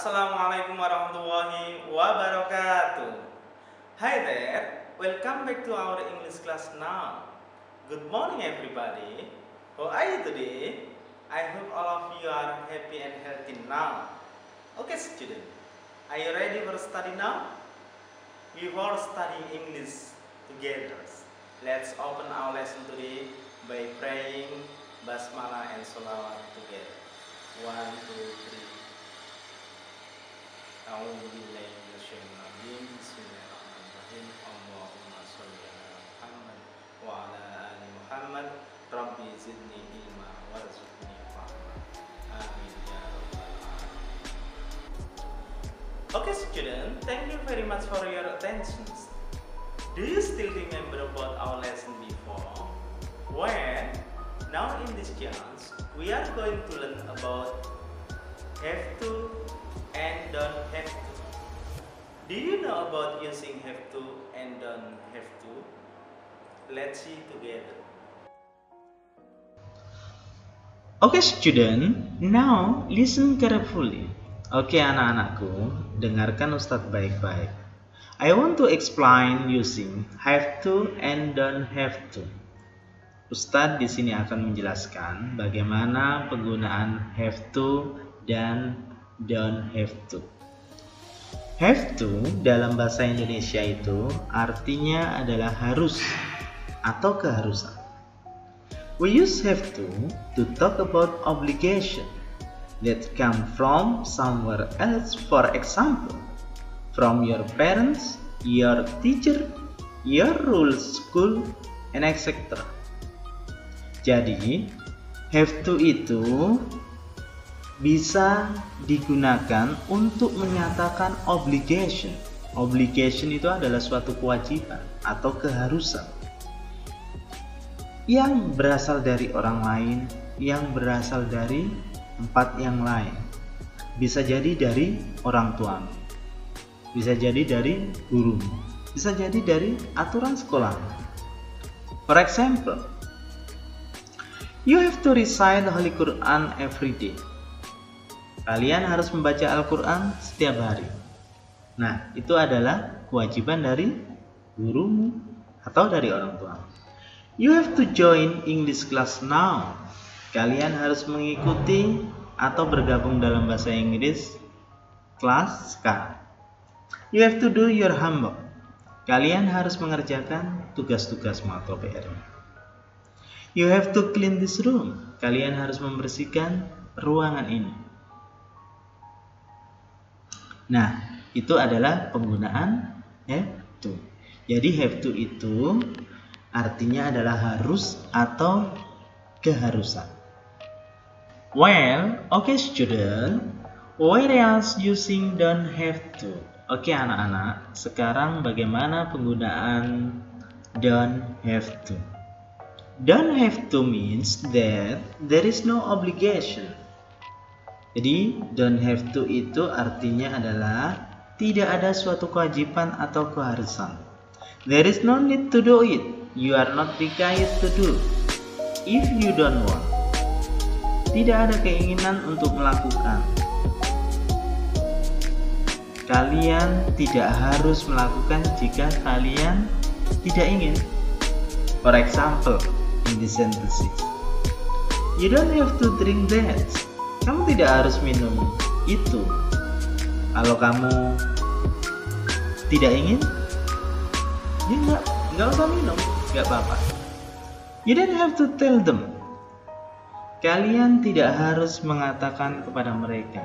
Assalamualaikum warahmatullahi wabarakatuh. Hi there, welcome back to our English class now. Good morning everybody. How are you today? I hope all of you are happy and healthy now. Okay student, are you ready for study now? Before studying English together, let's open our lesson today by praying Basmalah and Sholawat together. 1, 2, 3. A'udzubillahi minasyaitonir rajim. Bismillahirrahmanirrahim. Allahumma shalli ala Muhammad wa ala ali Muhammad. Rabbi zidni ilma warzuqni fahma. Amin ya rabbal alamin. Okay student, thank you very much for your attention. Do you still remember about our lesson before? Well, now in this class we are going to learn about have to and don't have to. Do you know about using have to and don't have to? Let's see together. Okay student, now listen carefully. Oke anak-anakku, dengarkan Ustadz baik-baik. I want to explain using have to and don't have to. Ustadz di sini akan menjelaskan bagaimana penggunaan have to dan don't have to. Have to dalam bahasa Indonesia itu artinya adalah harus atau keharusan. We use have to talk about obligation that come from somewhere else, for example, from your parents, your teacher, your rules school, and etc. Jadi, have to itu bisa digunakan untuk menyatakan obligation. Obligation itu adalah suatu kewajiban atau keharusan yang berasal dari orang lain, yang berasal dari tempat yang lain. Bisa jadi dari orang tuamu, bisa jadi dari gurumu, bisa jadi dari aturan sekolah. For example, you have to recite the Holy Quran every day. Kalian harus membaca Al-Quran setiap hari. Nah, itu adalah kewajiban dari gurumu atau dari orang tua. You have to join English class now. Kalian harus mengikuti atau bergabung dalam bahasa Inggris kelas sekarang. You have to do your homework. Kalian harus mengerjakan tugas-tugasmu atau PR-nya. You have to clean this room. Kalian harus membersihkan ruangan ini. Nah, itu adalah penggunaan have to. Jadi have to itu artinya adalah harus atau keharusan. Well, okay student, whereas using don't have to. Oke anak-anak, sekarang bagaimana penggunaan don't have to? Don't have to means that there is no obligation. Jadi, don't have to itu artinya adalah tidak ada suatu kewajiban atau keharusan. There is no need to do it. You are not required to do if you don't want. Tidak ada keinginan untuk melakukan. Kalian tidak harus melakukan jika kalian tidak ingin. For example, in this sentence, you don't have to drink that. Kamu tidak harus minum itu. Kalau kamu tidak ingin, ya nggak usah minum, nggak apa-apa. You don't have to tell them. Kalian tidak harus mengatakan kepada mereka.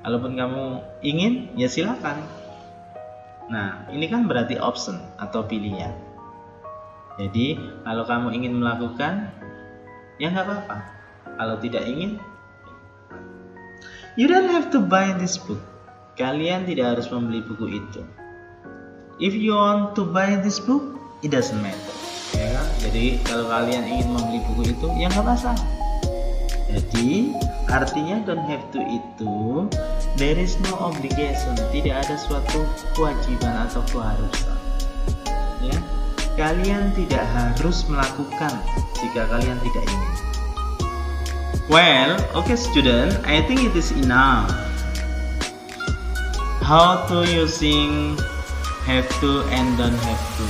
Kalaupun kamu ingin, ya silakan. Nah, ini kan berarti option atau pilihan. Jadi, kalau kamu ingin melakukan, ya nggak apa-apa. Kalau tidak ingin, you don't have to buy this book. Kalian tidak harus membeli buku itu. If you want to buy this book, it doesn't matter. Ya kan? Jadi kalau kalian ingin membeli buku itu, ya nggak masalah. Jadi artinya don't have to itu there is no obligation. Tidak ada suatu kewajiban atau keharusan. Ya, kalian tidak harus melakukan jika kalian tidak ingin. Well, okay student, I think it is enough. how to using have to and don't have to.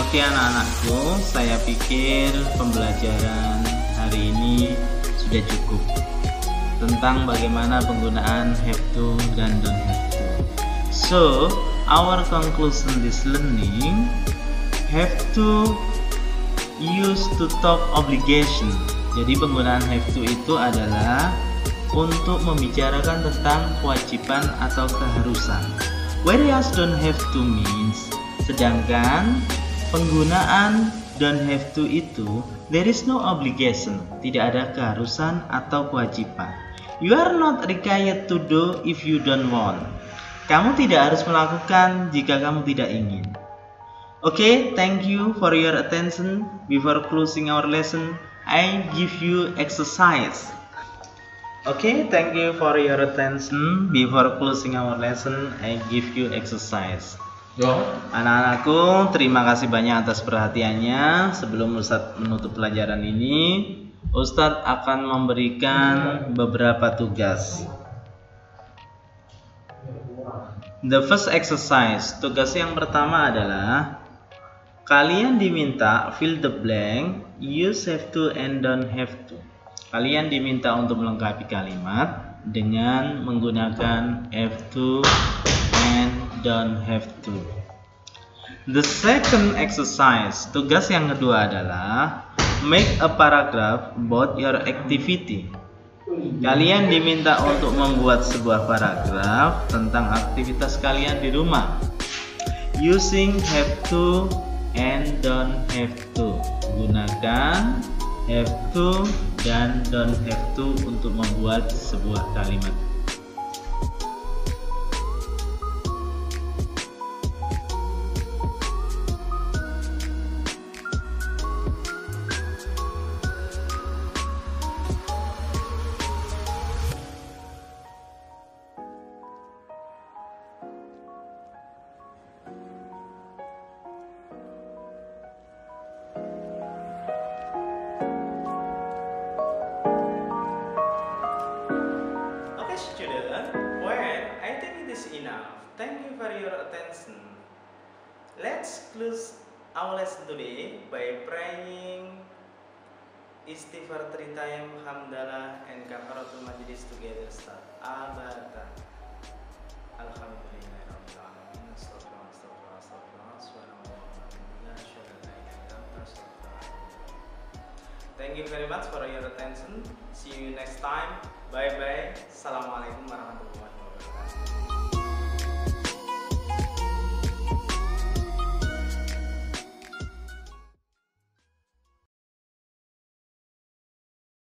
Oke anak-anakku, saya pikir pembelajaran hari ini sudah cukup tentang bagaimana penggunaan have to dan don't have to. So, our conclusion this learning, have to use to talk obligation. Jadi penggunaan have to itu adalah untuk membicarakan tentang kewajiban atau keharusan. Whereas don't have to means, sedangkan penggunaan don't have to itu, there is no obligation, tidak ada keharusan atau kewajiban. You are not required to do if you don't want. Kamu tidak harus melakukan jika kamu tidak ingin. Okay, thank you for your attention. Before closing our lesson, I give you exercise. Okay, thank you for your attention. Before closing our lesson, I give you exercise. Anak-anakku, terima kasih banyak atas perhatiannya. Sebelum Ustadz menutup pelajaran ini, Ustadz akan memberikan beberapa tugas. The first exercise, tugas yang pertama adalah kalian diminta fill the blank, use have to and don't have to. Kalian diminta untuk melengkapi kalimat dengan menggunakan have to and don't have to. The second exercise, tugas yang kedua adalah make a paragraph about your activity. Kalian diminta untuk membuat sebuah paragraf tentang aktivitas kalian di rumah using have to and don't have to. Gunakan have to dan don't have to untuk membuat sebuah kalimat. Thank you for your attention. Let's close our lesson today by praying istighfar 3 times, hamdalah and kafaratul majlis together. Start. Abata. Alhamdulillah rabbil alamin. Thank you very much for your attention. See you next time. Bye bye. Assalamualaikum warahmatullahi wabarakatuh.